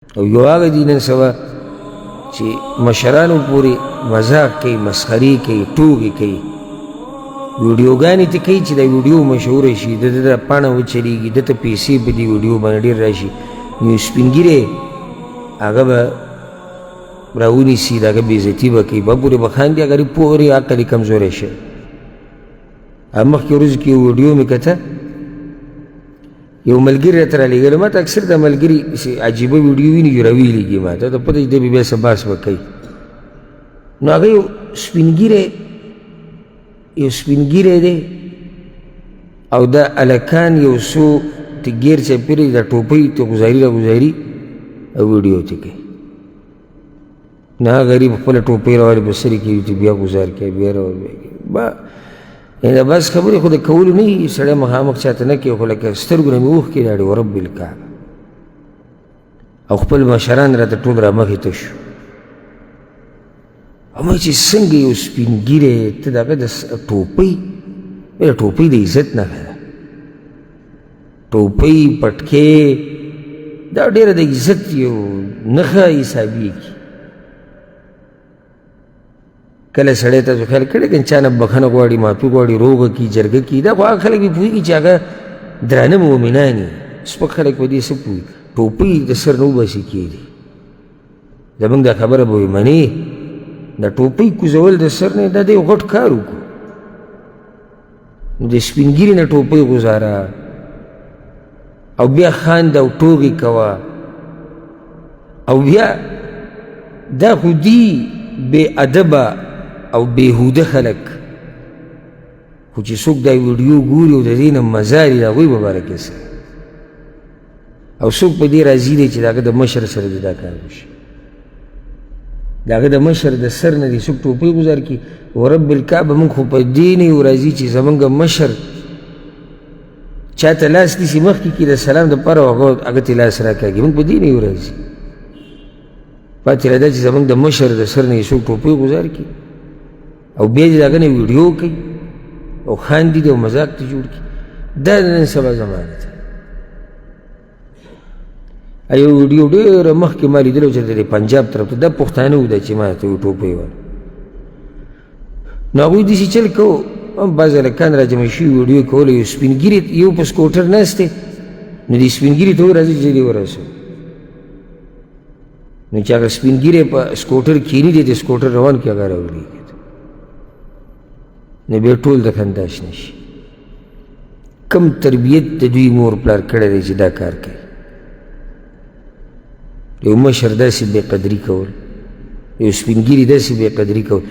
او یو هغه دي نن سبا چې مشرانو پورې مذاق کوي، مسخرې کوي، ټوکې کوي، ویډیوګانې ته کوي چې دا ویډیو مشهوره شي، د ده پاڼه وچلېږي، ده ته پیسې په دې ویډیو باندې ډېر راشي، نو سپین ږیری هغه به راونیسي، د هغه بېعزتي به کوي، به پورې به خاندي، هغه پورې عقل یې کمزوری شوی. مخکې ورځو کې یو ویډیو مې کته، یو ملګري راته رالېږلی، ما ته اکثر دا ملګري عجیبه ویډیو ویني چې راویلېږي ما ته، ته پته چې دی به بیا څه بحث به کوي. نو هغه یو سپین ږیری دی او دا هلکان یو څو ته ګیر چاپېره دا ټوپۍ ته ګزاري راګزاري او ویډیو ته کوي. نه هغه غریب خپله ټوپۍ راوالي په سر یې کوي چې بیا ګزار کوي، بیا راوالي بیا کوي. یعنې بس خبرې خو د کولو نه وي، سړی مخامخ چاته نه کوي، خو لکه سترګو نه مې اوښکې لاړې ورب الکعبه، او خپل مشران راته ټول رامخې ته شو. اما چې څنګه یو سپین ږیری ته د هغه د ټوپۍ، ټوپۍ د عزت نښه ده، ټوپۍ پټکې دا ډېره د عزت یو نښه حسابېږي. کله سړی تاسو خیال کړی که چا نه بخښنه غواړي، معافي غواړي، روغه کي، جرګه کي، دا خو هغه خلک به پوهېږي چې هغه درانه مؤمنان وي. سپک خلک په دې څه پوهېږي، ټوپۍ د سر نه وباسي کېږي. زموږ دا خبره به وي منې، دا ټوپۍ کوزول د سر نه دا د یو غټ کار وکړو. نو د سپین ږیري نه ټوپۍ ګزاره او بیا خاند او ټوغې کوه، او بیا دا خو دي بې ادبه او بېهوده خلک، خو چې څوک دا ویډیو ګوري او د دې نه مزه لري، د هغوی په باره کې څه، او څوک په دې راضي دی چې د هغه د مشر سره دې دا کار وشي، د هغه د مشر د سر نه دې څوک ټوپۍ ګزار کړي. ورب الکعبه موږ خو په دې نه یو راضي چې زموږ مشر چا ته لاس نیسي مخکې کړي د سلام دپاره، او هغه ته لاس راکاږي، موږ په دې نه یو راضي. پاتې را ده چې زموږ د مشر د سر نه یې څوک ټوپۍ ګزار کړي او بیا دې د هغه نه ویډیو کوي او خاندي دي او مذاق ته جوړ کړي. دا د نن سبا زمانه ده. یو ویډیو ډېره مخکې ما لیدلی و چې د پنجاب طرف ته، دا پښتانه و دا چې ما ته ټوپۍ وه، نو هغوی داسې چل کوو، بعض هلکان را جمع شوي ویډیو کوله، یو سپین ږیري یو په سکوټر ناست دی، نو دې سپین ږیري ته وراځي چې دې ورسوي، نو چې هغه سپین ږیری په سکوټر کښېني دی، د سکوټر روان کړي، هغه راولېږي، نو بیا ټول د خندا شنه شي. کم تربیت د دوی مور پلار کړی دی چې دا کار کوي. یو مشر داسې بې قدري کول، یو سپین ږیري داسې بې قدري کول.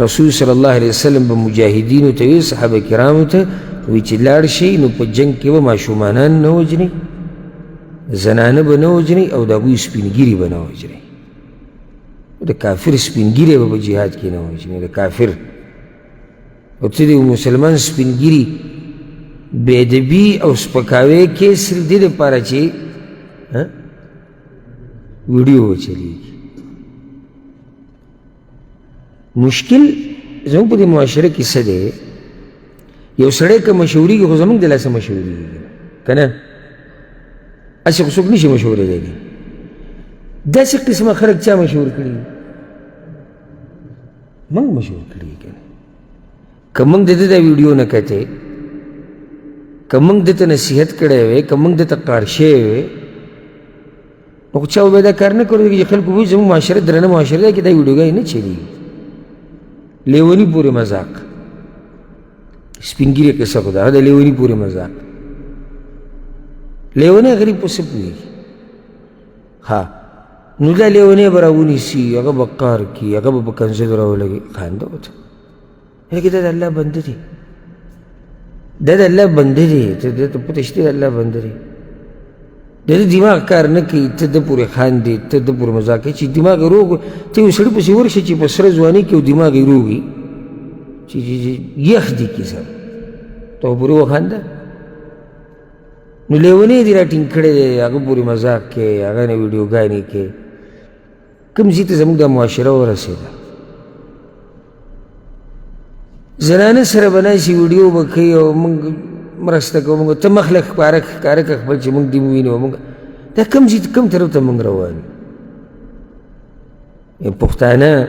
رسول صلی الله علیه وسلم به مجاهدینو ته ویل، صحابه کرامو ته وایي چې لاړ شئ نو په جنګ کې به ماشومانان نه وژنئ، زنانه به نه وژنئ، او د هغوی سپین ږیري به نه وژنئ. د کافر سپین ږیری به په جهاد کې نه وژني، د کافر. او ته د مسلمان سپین ږیري بې ادبي او سپکاوی کې صرف دې دپاره چې ویډیو وچلېږي. مشکل زموږ په دې معاشره کې څه دی، یو سړی که مشهورېږي خو زموږ د لاسه مشهورېږي که نه، هسې خو څوک نشي مشهورېدلی. داسې قسمه خلک چا مشهور کړي؟ موږ مشهور کړي که نه. که موږ د ده دا ویډیو نه کتې، که موږ ده ته نصیحت کړی وی، که موږ ده ته قار شوی وی، نو خو چا به دا کار نه کړی چې خلکو وایي زموږ معاشره درنه معاشره ده کې دا ویډیوګانې نه چلېږي. لیوني پورې مذاق، سپین ږیري قصه خو ده، د لیوني پورې مذاق. لیونی غریب په څه پوهېږي؟ ها، نو دا لیونی به راونیسي، هغه به قار کړي، هغه به په کنځلو راولګي، خانده ورته. لکه دا د الله بنده دی، دا د الله بنده دی، ته ته پته شته د الله بنده دی، د ده دماغ کار نه کوي، ته ده پورې خاندې، ته ده پورې مذاق کوي. چې دماغ یې روغ، ته یو سړي پسې ورشه چې په سره ځوانۍ کې دماغ یې روغ وي، چې یخ دي کیسه، ته پورې وخانده. نو لیونی دې راټینګ کړی دی، هغه پورې مذاق کوي، هغه نه ویډیوګانې کوي. کوم ځای ته زموږ دا معاشره ورسېده. زنانه سره به ناسي ویډیو به کوي او موږ مرسته کوو، موږ ته مخ لږ ښکاره کړه خپل چې موږ دې ووینو. موږ دا کوم ځای کوم طرف ته موږ روان یو؟ پښتانه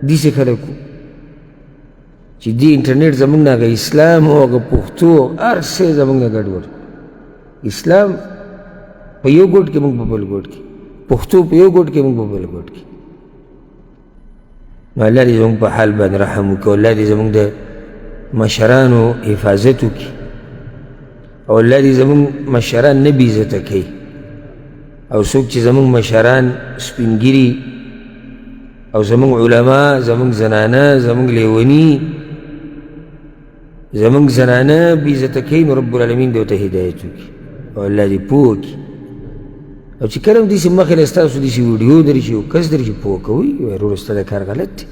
داسې خلک وو چې دې انټرنېټ زموږ نه هغه اسلام او هغه پښتو هر څه زموږ نه ګډوډ. اسلام په یو ګوټ کې موږ په بل ګوټ کې، پښتو په یو ګوټ کې موږ په بل ګوټ کې. نو الله دې زموږ په حال باندې رحم وکړي، الله دې زموږ د مشرانو حفاظت وکړي، او الله دې زموږ مشران نه بې عزته کوي، او څوک چې زموږ مشران سپین ګیري او زموږ علما زموږ زنانه زموږ لیوني زموږ زنانه بې عزته کوي، نو رب العالمین دې ورته هدایت وکړي او الله دې پوه وکړي. او چې کله هم داسې مخې له ستاسو داسې ویډیو درشي او کس درشي پوه کوئ، وایي وروره ستا دا کار غلط دی.